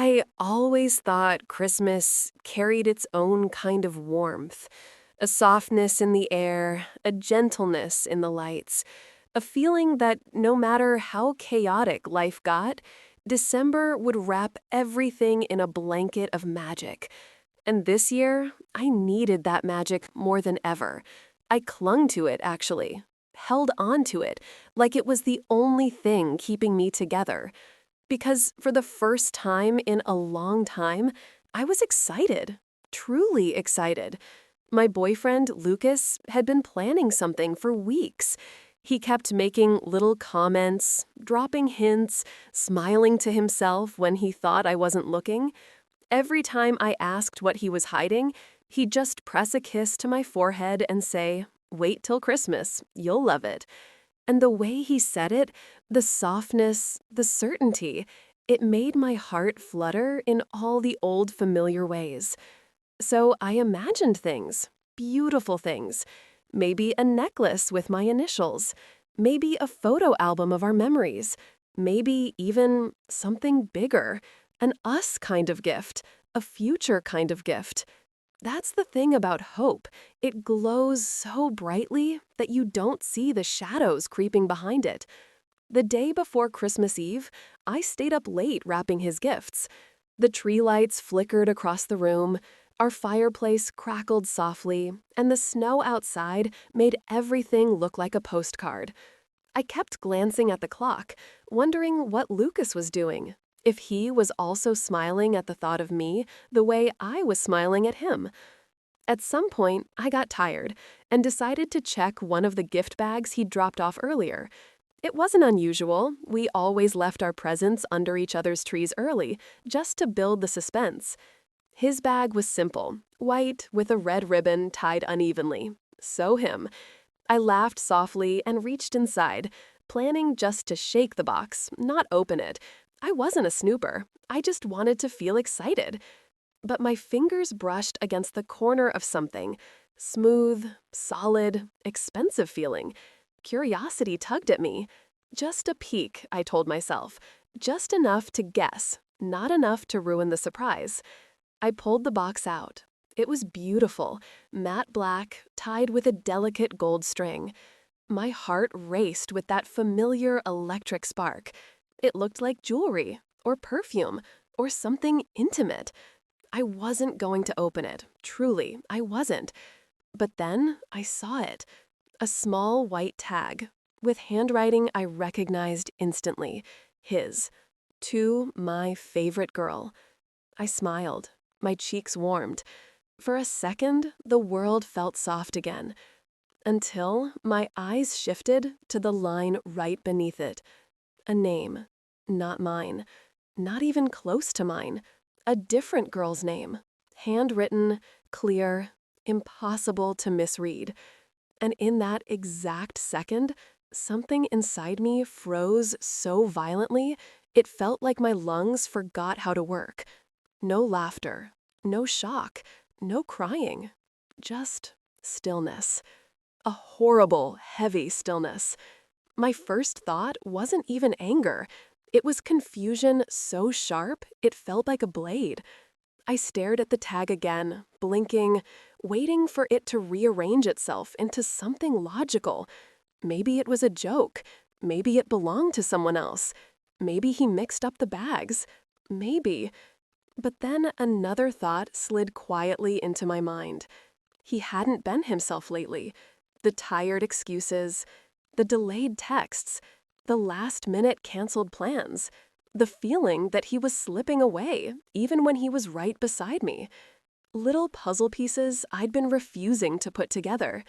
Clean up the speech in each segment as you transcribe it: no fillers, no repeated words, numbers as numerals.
I always thought Christmas carried its own kind of warmth, a softness in the air, a gentleness in the lights, a feeling that no matter how chaotic life got, December would wrap everything in a blanket of magic. And this year, I needed that magic more than ever. I clung to it, actually, held on to it, like it was the only thing keeping me together. Because for the first time in a long time, I was excited, truly excited. My boyfriend, Lucas, had been planning something for weeks. He kept making little comments, dropping hints, smiling to himself when he thought I wasn't looking. Every time I asked what he was hiding, he'd just press a kiss to my forehead and say, "Wait till Christmas, you'll love it." And the way he said it, the softness, the certainty, it made my heart flutter in all the old familiar ways. So I imagined things, beautiful things. Maybe a necklace with my initials. Maybe a photo album of our memories. Maybe even something bigger, an us kind of gift, a future kind of gift. That's the thing about hope. It glows so brightly that you don't see the shadows creeping behind it. The day before Christmas Eve, I stayed up late wrapping his gifts. The tree lights flickered across the room, our fireplace crackled softly, and the snow outside made everything look like a postcard. I kept glancing at the clock, wondering what Lucas was doing, if he was also smiling at the thought of me the way I was smiling at him. At some point, I got tired and decided to check one of the gift bags he'd dropped off earlier. It wasn't unusual. We always left our presents under each other's trees early, just to build the suspense. His bag was simple, white with a red ribbon tied unevenly. So him. I laughed softly and reached inside, planning just to shake the box, not open it. I wasn't a snooper. I just wanted to feel excited. But my fingers brushed against the corner of something. Smooth, solid, expensive feeling. Curiosity tugged at me. Just a peek, I told myself. Just enough to guess, not enough to ruin the surprise. I pulled the box out. It was beautiful, matte black, tied with a delicate gold string. My heart raced with that familiar electric spark. It looked like jewelry, or perfume, or something intimate. I wasn't going to open it, truly, I wasn't. But then I saw it. A small white tag, with handwriting I recognized instantly. His. To my favorite girl. I smiled. My cheeks warmed. For a second, the world felt soft again. Until my eyes shifted to the line right beneath it. A name. Not mine. Not even close to mine. A different girl's name. Handwritten, clear, impossible to misread. And in that exact second, something inside me froze so violently, it felt like my lungs forgot how to work. No laughter, no shock, no crying. Just stillness. A horrible, heavy stillness. My first thought wasn't even anger. It was confusion so sharp it felt like a blade. I stared at the tag again, blinking, waiting for it to rearrange itself into something logical. Maybe it was a joke. Maybe it belonged to someone else. Maybe he mixed up the bags. Maybe. But then another thought slid quietly into my mind. He hadn't been himself lately. The tired excuses, the delayed texts, the last-minute canceled plans, the feeling that he was slipping away, even when he was right beside me. Little puzzle pieces I'd been refusing to put together.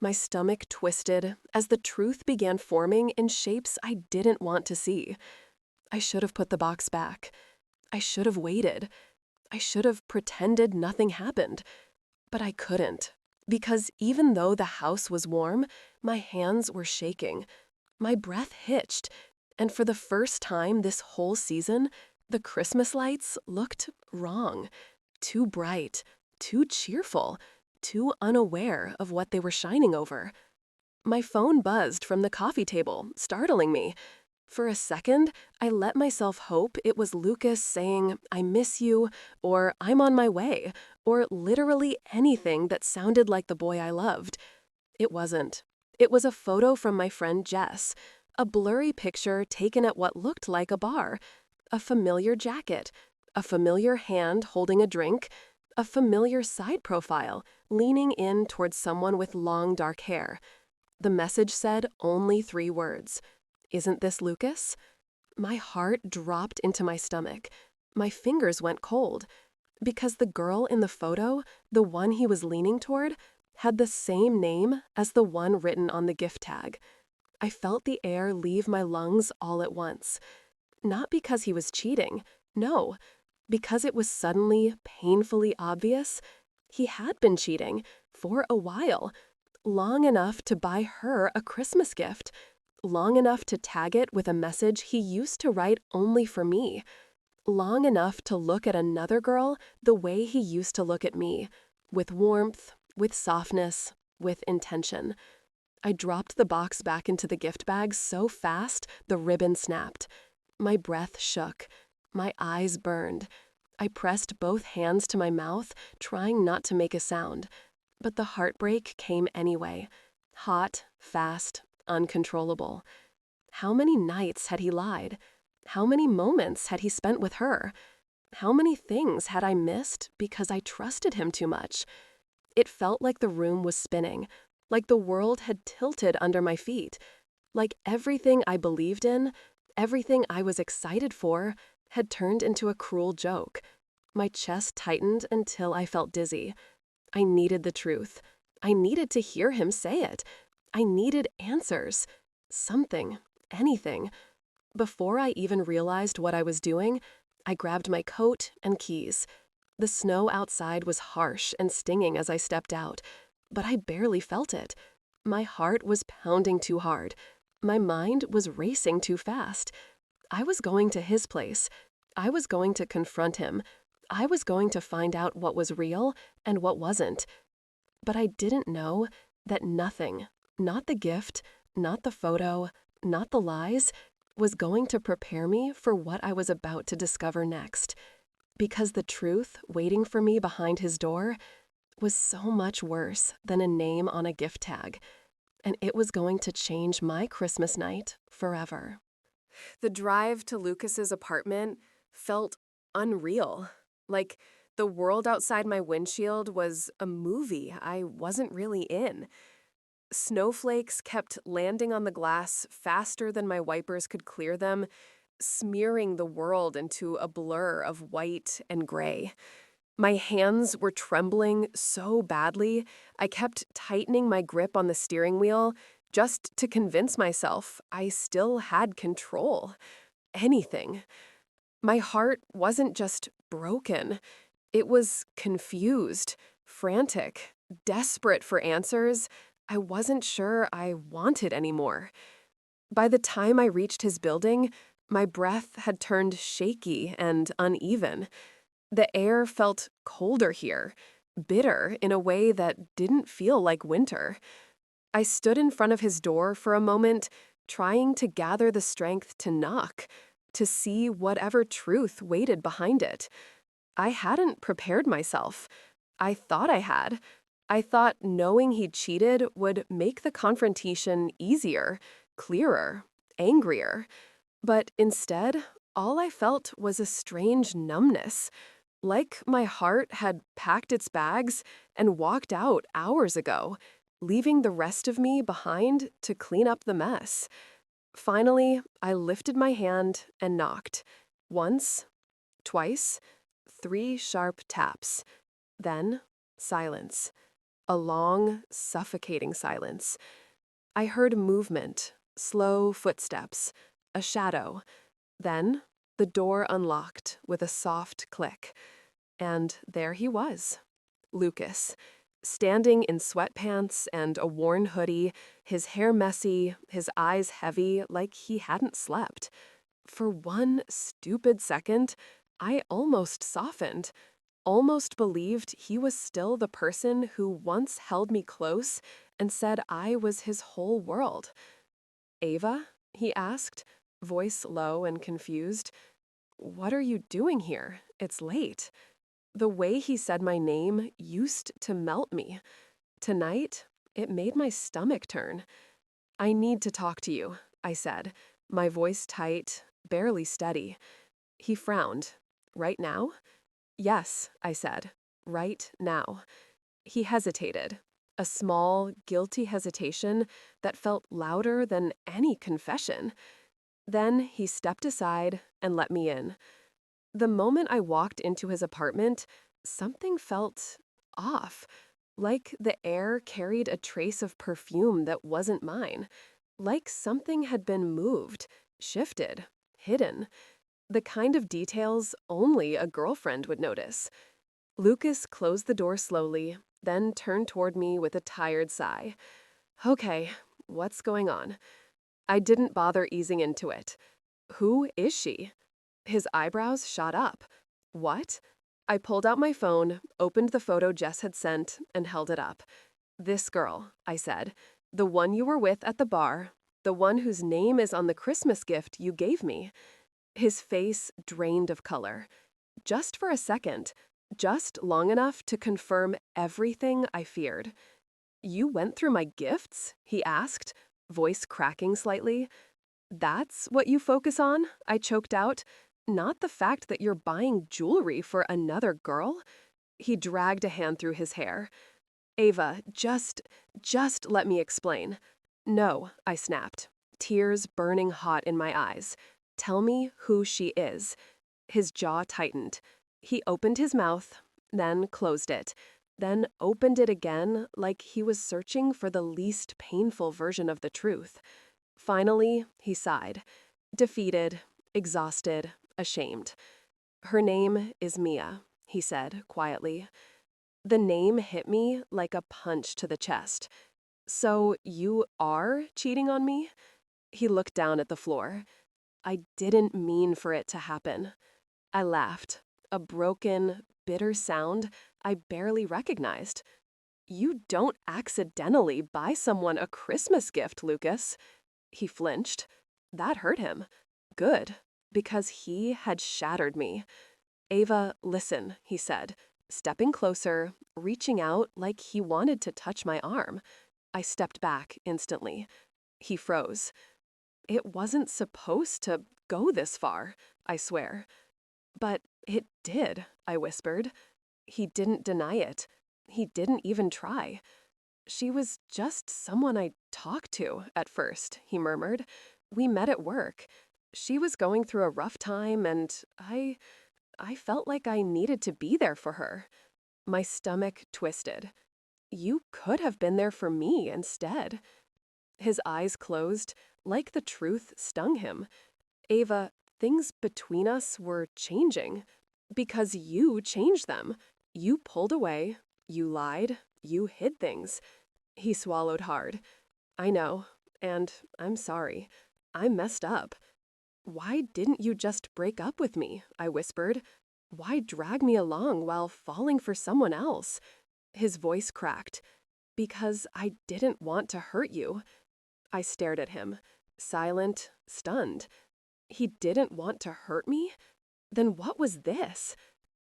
My stomach twisted as the truth began forming in shapes I didn't want to see. I should have put the box back. I should have waited. I should have pretended nothing happened. But I couldn't, because even though the house was warm, my hands were shaking. My breath hitched, and for the first time this whole season, the Christmas lights looked wrong. Too bright, too cheerful, too unaware of what they were shining over. My phone buzzed from the coffee table, startling me. For a second, I let myself hope it was Lucas saying, "I miss you," or "I'm on my way," or literally anything that sounded like the boy I loved. It wasn't. It was a photo from my friend Jess, a blurry picture taken at what looked like a bar, a familiar jacket, a familiar hand holding a drink, a familiar side profile leaning in towards someone with long dark hair. The message said only 3 words. "Isn't this Lucas?" My heart dropped into my stomach. My fingers went cold. Because the girl in the photo, the one he was leaning toward, had the same name as the one written on the gift tag. I felt the air leave my lungs all at once. Not because he was cheating, no, because it was suddenly, painfully obvious. He had been cheating, for a while, long enough to buy her a Christmas gift, long enough to tag it with a message he used to write only for me, long enough to look at another girl the way he used to look at me, with warmth, with softness, with intention. I dropped the box back into the gift bag so fast the ribbon snapped. My breath shook. My eyes burned. I pressed both hands to my mouth, trying not to make a sound. But the heartbreak came anyway. Hot, fast, uncontrollable. How many nights had he lied? How many moments had he spent with her? How many things had I missed because I trusted him too much? It felt like the room was spinning, like the world had tilted under my feet, like everything I believed in, everything I was excited for, had turned into a cruel joke. My chest tightened until I felt dizzy. I needed the truth. I needed to hear him say it. I needed answers. Something, anything. Before I even realized what I was doing, I grabbed my coat and keys. The snow outside was harsh and stinging as I stepped out, but I barely felt it. My heart was pounding too hard. My mind was racing too fast. I was going to his place. I was going to confront him. I was going to find out what was real and what wasn't. But I didn't know that nothing, not the gift, not the photo, not the lies, was going to prepare me for what I was about to discover next. Because the truth waiting for me behind his door was so much worse than a name on a gift tag, and it was going to change my Christmas night forever. The drive to Lucas's apartment felt unreal, like the world outside my windshield was a movie I wasn't really in. Snowflakes kept landing on the glass faster than my wipers could clear them, smearing the world into a blur of white and gray. My hands were trembling so badly, I kept tightening my grip on the steering wheel just to convince myself I still had control. Anything. My heart wasn't just broken, it was confused, frantic, desperate for answers I wasn't sure I wanted anymore. By the time I reached his building, my breath had turned shaky and uneven. The air felt colder here, bitter in a way that didn't feel like winter. I stood in front of his door for a moment, trying to gather the strength to knock, to see whatever truth waited behind it. I hadn't prepared myself. I thought I had. I thought knowing he'd cheated would make the confrontation easier, clearer, angrier. But instead, all I felt was a strange numbness, like my heart had packed its bags and walked out hours ago, leaving the rest of me behind to clean up the mess. Finally, I lifted my hand and knocked. Once, twice, 3 sharp taps. Then, silence. A long, suffocating silence. I heard movement, slow footsteps, a shadow. Then, the door unlocked with a soft click. And there he was, Lucas, standing in sweatpants and a worn hoodie, his hair messy, his eyes heavy like he hadn't slept. For one stupid second, I almost softened, almost believed he was still the person who once held me close and said I was his whole world. "Ava?" he asked, voice low and confused. What are you doing here? It's late. The way he said my name used to melt me. Tonight, it made my stomach turn. I need to talk to you, I said, my voice tight, barely steady. He frowned. Right now? Yes, I said. Right now. He hesitated. A small, guilty hesitation that felt louder than any confession. Then he stepped aside and let me in. The moment I walked into his apartment, something felt off. Like the air carried a trace of perfume that wasn't mine. Like something had been moved, shifted, hidden. The kind of details only a girlfriend would notice. Lucas closed the door slowly, then turned toward me with a tired sigh. Okay, what's going on? I didn't bother easing into it. Who is she? His eyebrows shot up. What? I pulled out my phone, opened the photo Jess had sent, and held it up. This girl, I said. The one you were with at the bar. The one whose name is on the Christmas gift you gave me. His face drained of color. Just for a second. Just long enough to confirm everything I feared. You went through my gifts? He asked, voice cracking slightly. That's what you focus on? I choked out. Not the fact that you're buying jewelry for another girl? He dragged a hand through his hair. Ava, just let me explain. No, I snapped, tears burning hot in my eyes. Tell me who she is. His jaw tightened. He opened his mouth, then closed it, then opened it again like he was searching for the least painful version of the truth. Finally, he sighed, defeated, exhausted, ashamed. Her name is Mia, he said quietly. The name hit me like a punch to the chest. So you are cheating on me? He looked down at the floor. I didn't mean for it to happen. I laughed, a broken, bitter sound I barely recognized. You don't accidentally buy someone a Christmas gift, Lucas. He flinched. That hurt him. Good, because he had shattered me. Ava, listen, he said, stepping closer, reaching out like he wanted to touch my arm. I stepped back instantly. He froze. It wasn't supposed to go this far, I swear. But it did, I whispered. He didn't deny it. He didn't even try. She was just someone I talked to at first, he murmured. We met at work. She was going through a rough time, and I felt like I needed to be there for her. My stomach twisted. You could have been there for me instead. His eyes closed, like the truth stung him. Ava, things between us were changing. Because you changed them. You pulled away. You lied. You hid things. He swallowed hard. I know, and I'm sorry. I messed up. Why didn't you just break up with me? I whispered. Why drag me along while falling for someone else? His voice cracked. Because I didn't want to hurt you. I stared at him, silent, stunned. He didn't want to hurt me? Then what was this?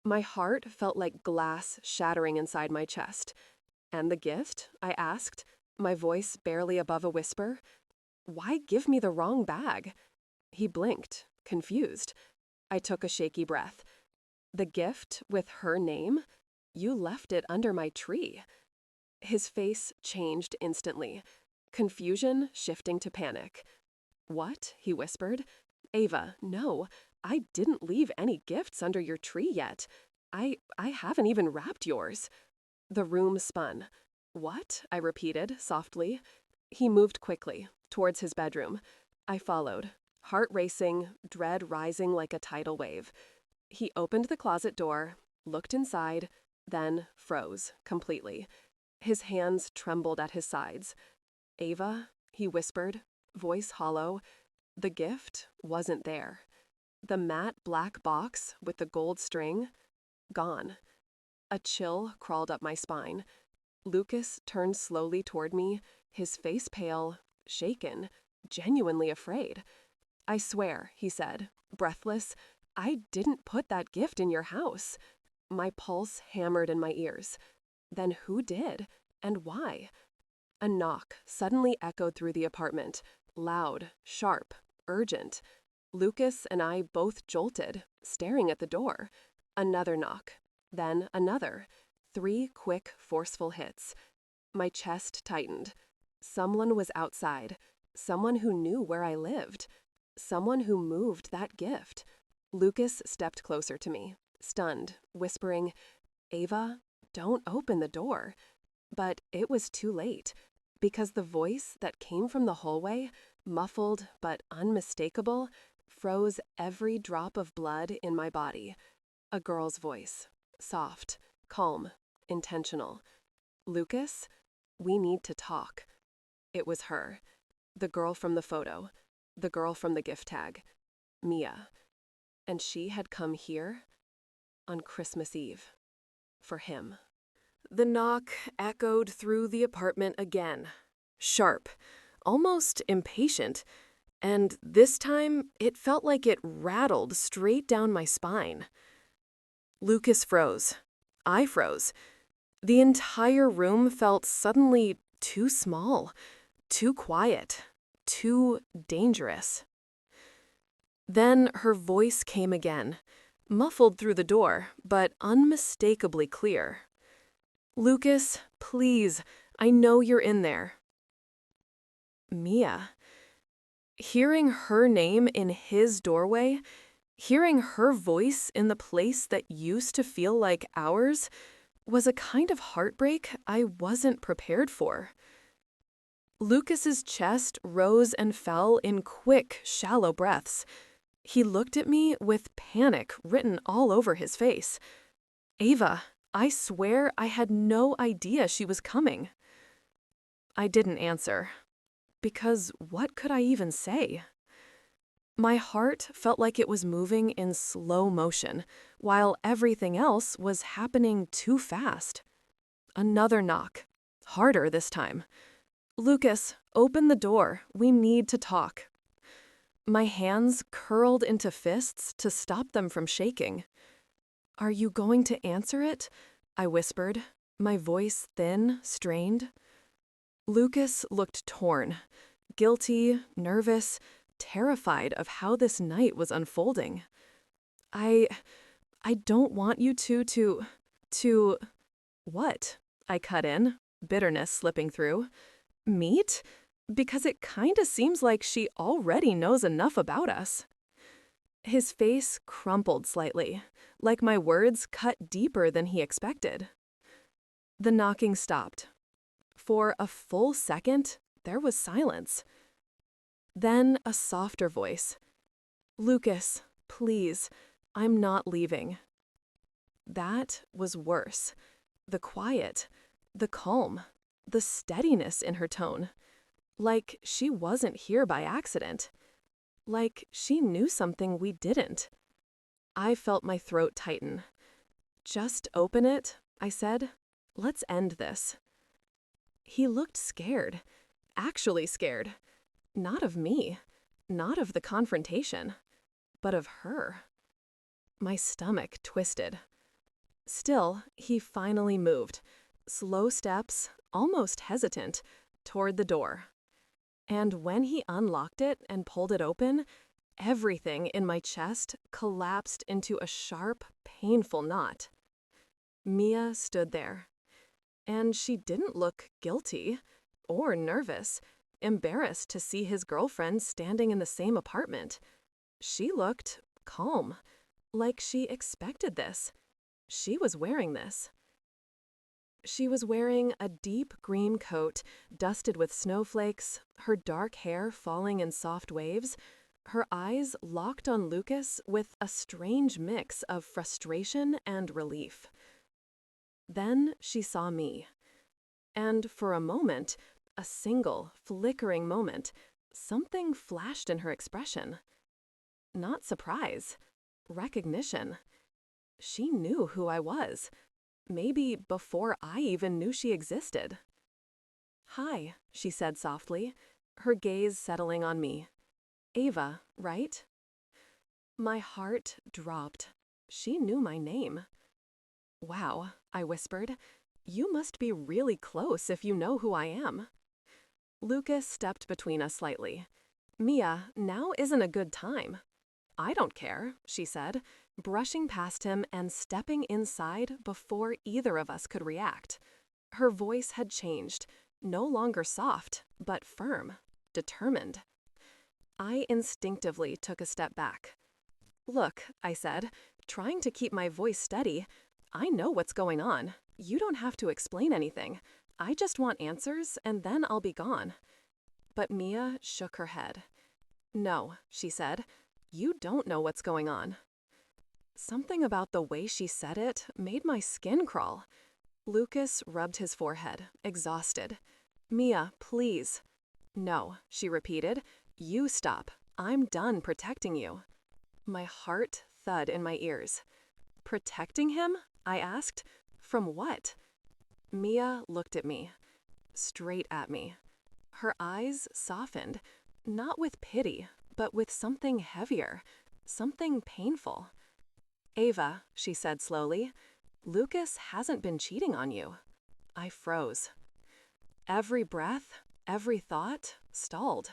My heart felt like glass shattering inside my chest. And the gift? I asked, my voice barely above a whisper. Why give me the wrong bag? He blinked, confused. I took a shaky breath. The gift with her name? You left it under my tree. His face changed instantly, confusion shifting to panic. What? He whispered. Ava, no, I didn't leave any gifts under your tree yet. I haven't even wrapped yours. The room spun. What? I repeated, softly. He moved quickly, towards his bedroom. I followed, heart racing, dread rising like a tidal wave. He opened the closet door, looked inside, then froze completely. His hands trembled at his sides. Ava, he whispered, voice hollow. The gift wasn't there. The matte black box with the gold string, gone. A chill crawled up my spine. Lucas turned slowly toward me, his face pale, shaken, genuinely afraid. "I swear," he said, breathless, "I didn't put that gift in your house." My pulse hammered in my ears. Then who did? And why? A knock suddenly echoed through the apartment, loud, sharp, urgent. Lucas and I both jolted, staring at the door. Another knock, then another. 3 quick, forceful hits. My chest tightened. Someone was outside. Someone who knew where I lived. Someone who moved that gift. Lucas stepped closer to me, stunned, whispering, "Ava, don't open the door." But it was too late, because the voice that came from the hallway, muffled but unmistakable, froze every drop of blood in my body. A girl's voice, soft, calm, intentional. "Lucas, we need to talk." It was her, the girl from the photo, the girl from the gift tag, Mia. And she had come here on Christmas Eve for him. The knock echoed through the apartment again, sharp, almost impatient, and this time it felt like it rattled straight down my spine. Lucas froze. I froze. The entire room felt suddenly too small, too quiet, too dangerous. Then her voice came again, muffled through the door, but unmistakably clear. "Lucas, please, I know you're in there." Mia. Hearing her name in his doorway, hearing her voice in the place that used to feel like ours, was a kind of heartbreak I wasn't prepared for. Lucas's chest rose and fell in quick, shallow breaths. He looked at me with panic written all over his face. "Ava, I swear I had no idea she was coming." I didn't answer. Because what could I even say? My heart felt like it was moving in slow motion, while everything else was happening too fast. Another knock. Harder this time. "Lucas, open the door. We need to talk." My hands curled into fists to stop them from shaking. "Are you going to answer it?" I whispered, my voice thin, strained. Lucas looked torn, guilty, nervous, terrified of how this night was unfolding. I don't want you to... What?" I cut in, bitterness slipping through. "Meet? Because it kinda seems like she already knows enough about us." His face crumpled slightly, like my words cut deeper than he expected. The knocking stopped. For a full second, there was silence. Then a softer voice. "Lucas, please, I'm not leaving." That was worse. The quiet, the calm, the steadiness in her tone. Like she wasn't here by accident. Like she knew something we didn't. I felt my throat tighten. "Just open it," I said. "Let's end this." He looked scared. Actually scared. Not of me. Not of the confrontation. But of her. My stomach twisted. Still, he finally moved. Slow steps, almost hesitant, toward the door. And when he unlocked it and pulled it open, everything in my chest collapsed into a sharp, painful knot. Mia stood there. And she didn't look guilty or nervous, embarrassed to see his girlfriend standing in the same apartment. She looked calm, like she expected this. She was wearing this. She was wearing a deep green coat, dusted with snowflakes, her dark hair falling in soft waves, her eyes locked on Lucas with a strange mix of frustration and relief. Then she saw me. And for a moment, a single, flickering moment, something flashed in her expression. Not surprise. Recognition. She knew who I was. Maybe before I even knew she existed. "Hi," she said softly, her gaze settling on me. Ava, right? My heart dropped. She knew my name. Wow, I whispered. You must be really close if you know who I am. Lucas stepped between us slightly. Mia, now isn't a good time. I don't care, she said, brushing past him and stepping inside before either of us could react. Her voice had changed, no longer soft, but firm, determined. I instinctively took a step back. Look, I said, trying to keep my voice steady, I know what's going on. You don't have to explain anything. I just want answers, and then I'll be gone. But Mia shook her head. No, she said, you don't know what's going on. Something about the way she said it made my skin crawl. Lucas rubbed his forehead, exhausted. Mia, please. No, she repeated. You stop. I'm done protecting you. My heart thud in my ears. Protecting him? I asked. From what? Mia looked at me. Straight at me. Her eyes softened, not with pity, but with something heavier, something painful. Ava, she said slowly, Lucas hasn't been cheating on you. I froze. Every breath, every thought stalled.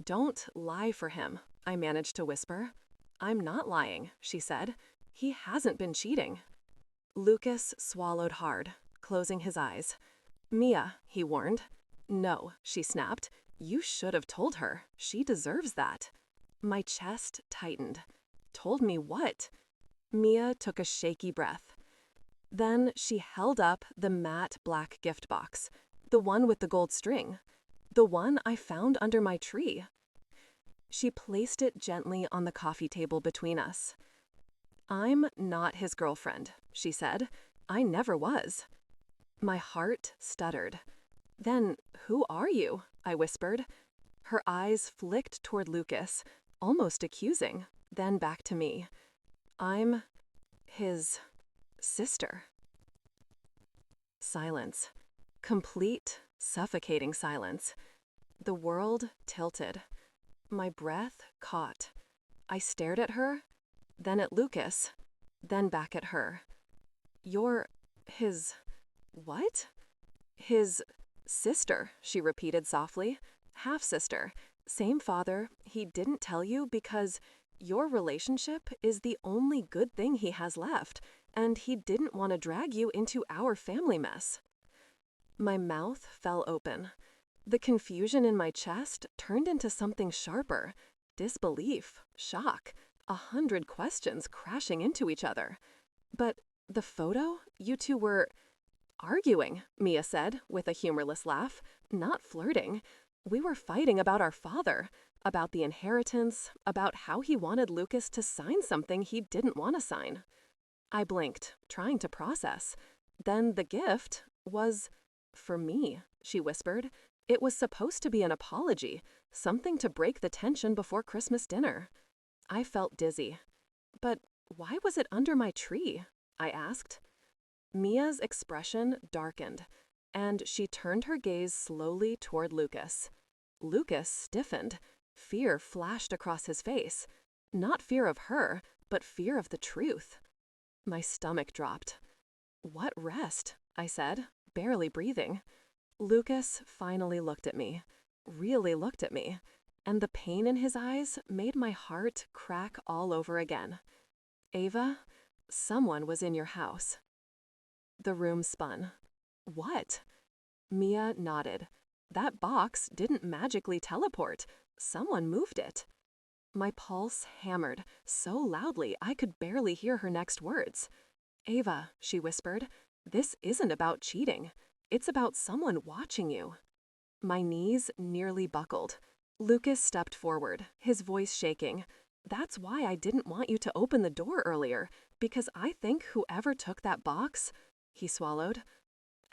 Don't lie for him, I managed to whisper. I'm not lying, she said. He hasn't been cheating. Lucas swallowed hard, closing his eyes. Mia, he warned. No, she snapped. You should have told her. She deserves that. My chest tightened. Told me what? Mia took a shaky breath. Then she held up the matte black gift box, the one with the gold string, the one I found under my tree. She placed it gently on the coffee table between us. I'm not his girlfriend, she said. I never was. My heart stuttered. Then who are you? I whispered. Her eyes flicked toward Lucas, almost accusing, then back to me. I'm his sister. Silence. Complete, suffocating silence. The world tilted. My breath caught. I stared at her, then at Lucas, then back at her. You're his... what? His sister, she repeated softly. Half-sister. Same father. He didn't tell you because your relationship is the only good thing he has left, and he didn't want to drag you into our family mess. My mouth fell open. The confusion in my chest turned into something sharper. Disbelief, shock, 100 questions crashing into each other. But the photo? You two were... arguing, Mia said, with a humorless laugh. Not flirting. We were fighting about our father, about the inheritance, about how he wanted Lucas to sign something he didn't want to sign. I blinked, trying to process. Then the gift was for me, she whispered. It was supposed to be an apology, something to break the tension before Christmas dinner. I felt dizzy. But why was it under my tree? I asked. Mia's expression darkened, and she turned her gaze slowly toward Lucas. Lucas stiffened. Fear flashed across his face. Not fear of her, but fear of the truth. My stomach dropped. What rest? I said, barely breathing. Lucas finally looked at me, really looked at me, and the pain in his eyes made my heart crack all over again. Ava, someone was in your house. The room spun. What? Mia nodded. That box didn't magically teleport. Someone moved it. My pulse hammered so loudly I could barely hear her next words. Ava, she whispered, this isn't about cheating. It's about someone watching you. My knees nearly buckled. Lucas stepped forward, his voice shaking. That's why I didn't want you to open the door earlier, because I think whoever took that box, he swallowed,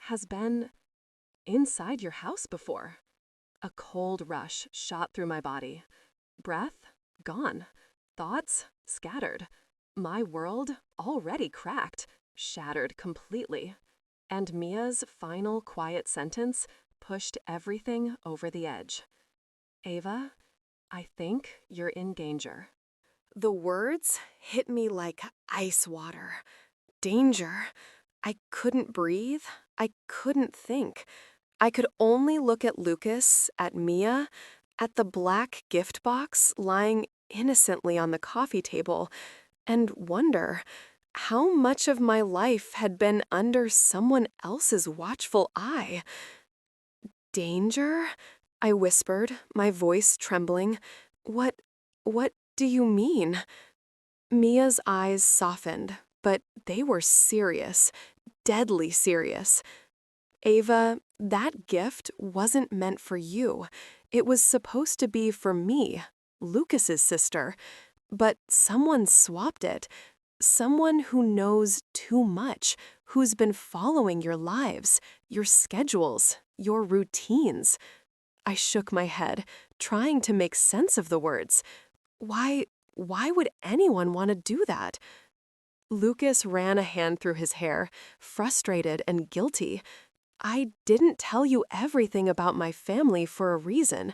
has been inside your house before. A cold rush shot through my body. Breath, gone. Thoughts, scattered. My world, already cracked, shattered completely. And Mia's final quiet sentence pushed everything over the edge. Ava, I think you're in danger. The words hit me like ice water. Danger. I couldn't breathe. I couldn't think. I could only look at Lucas, at Mia, at the black gift box lying innocently on the coffee table, and wonder how much of my life had been under someone else's watchful eye. Danger? I whispered, my voice trembling. What do you mean? Mia's eyes softened, but they were serious, deadly serious. Ava, that gift wasn't meant for you. It was supposed to be for me, Lucas's sister. But someone swapped it. Someone who knows too much, who's been following your lives, your schedules, your routines. I shook my head, trying to make sense of the words. Why would anyone want to do that? Lucas ran a hand through his hair, frustrated and guilty. I didn't tell you everything about my family for a reason.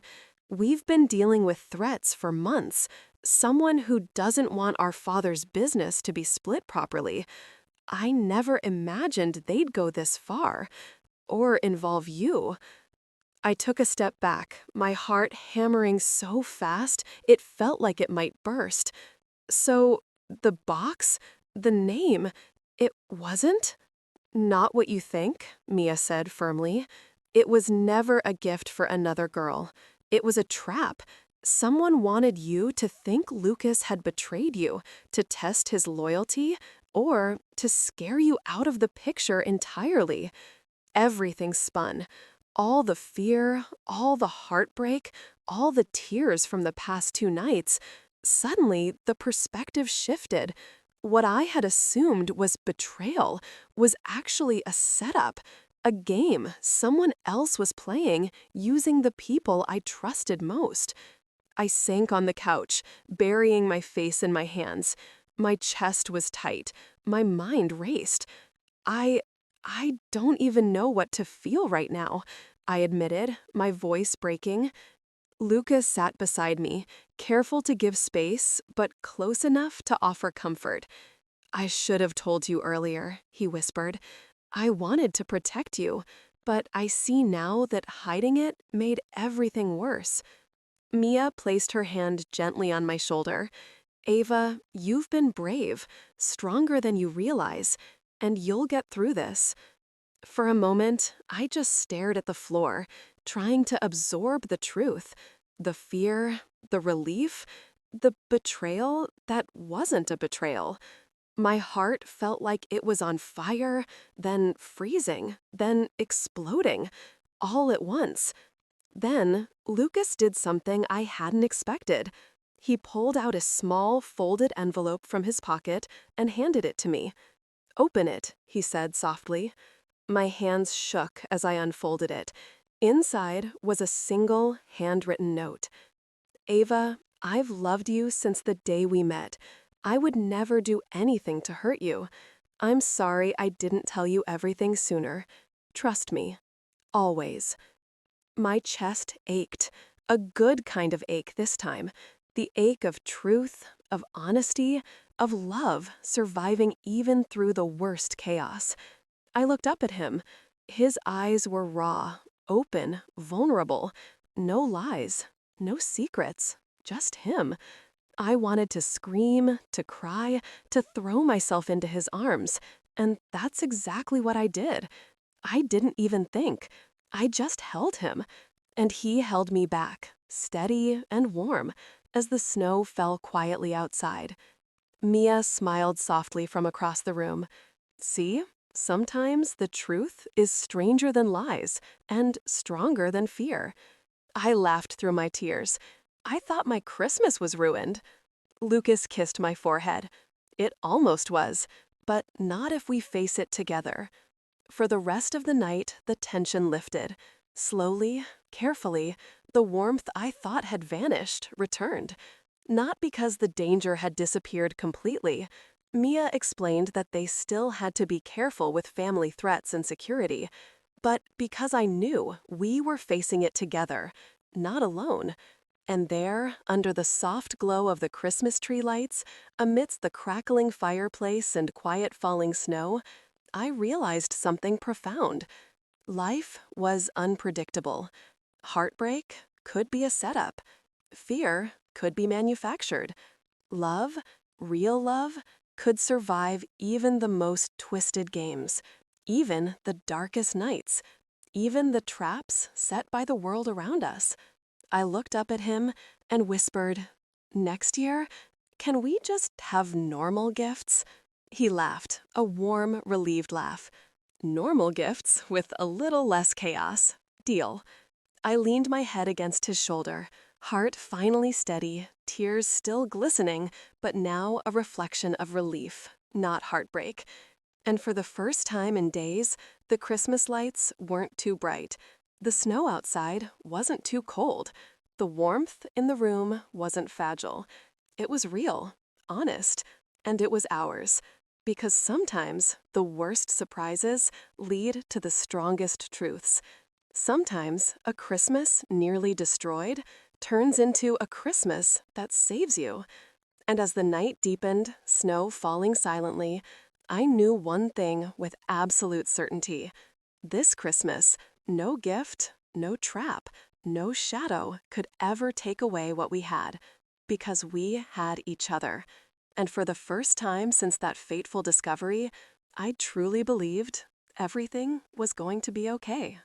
We've been dealing with threats for months. Someone who doesn't want our father's business to be split properly. I never imagined they'd go this far, or involve you. I took a step back, my heart hammering so fast it felt like it might burst. So, the box? The name? It wasn't? Not what you think, Mia said firmly. It was never a gift for another girl. It was a trap. Someone wanted you to think Lucas had betrayed you, to test his loyalty, or to scare you out of the picture entirely. Everything spun. All the fear, all the heartbreak, all the tears from the past 2 nights. Suddenly, the perspective shifted. What I had assumed was betrayal was actually a setup, a game someone else was playing using the people I trusted most. I sank on the couch, burying my face in my hands. My chest was tight. My mind raced. I don't even know what to feel right now, I admitted, my voice breaking. Lucas sat beside me, careful to give space, but close enough to offer comfort. I should have told you earlier, he whispered. I wanted to protect you, but I see now that hiding it made everything worse. Mia placed her hand gently on my shoulder. Ava, you've been brave, stronger than you realize, and you'll get through this. For a moment, I just stared at the floor, trying to absorb the truth, the fear, the relief, the betrayal that wasn't a betrayal. My heart felt like it was on fire, then freezing, then exploding, all at once. Then, Lucas did something I hadn't expected. He pulled out a small, folded envelope from his pocket and handed it to me. "Open it," he said softly. My hands shook as I unfolded it. Inside was a single, handwritten note. Ava, I've loved you since the day we met. I would never do anything to hurt you. I'm sorry I didn't tell you everything sooner. Trust me. Always. My chest ached. A good kind of ache this time. The ache of truth, of honesty, of love surviving even through the worst chaos. I looked up at him. His eyes were raw, open, vulnerable. No lies, no secrets, just him. I wanted to scream, to cry, to throw myself into his arms, and that's exactly what I did. I didn't even think. I just held him, and he held me back, steady and warm, as the snow fell quietly outside. Mia smiled softly from across the room. See? Sometimes the truth is stranger than lies and stronger than fear. I laughed through my tears. I thought my Christmas was ruined. Lucas kissed my forehead. It almost was, but not if we face it together. For the rest of the night, the tension lifted. Slowly, carefully, the warmth I thought had vanished returned. Not because the danger had disappeared completely. Mia explained that they still had to be careful with family threats and security, but because I knew we were facing it together, not alone. And there, under the soft glow of the Christmas tree lights, amidst the crackling fireplace and quiet falling snow, I realized something profound. Life was unpredictable. Heartbreak could be a setup. Fear could be manufactured. Love, real love, could survive even the most twisted games, even the darkest nights, even the traps set by the world around us. I looked up at him and whispered, "Next year, can we just have normal gifts?" He laughed, a warm, relieved laugh. "Normal gifts with a little less chaos. Deal." I leaned my head against his shoulder, heart finally steady, tears still glistening, but now a reflection of relief, not heartbreak. And for the first time in days, the Christmas lights weren't too bright. The snow outside wasn't too cold. The warmth in the room wasn't fragile. It was real, honest, and it was ours. Because sometimes the worst surprises lead to the strongest truths. Sometimes a Christmas nearly destroyed turns into a Christmas that saves you. And as the night deepened, snow falling silently, I knew one thing with absolute certainty. This Christmas, no gift, no trap, no shadow could ever take away what we had, because we had each other. And for the first time since that fateful discovery, I truly believed everything was going to be okay.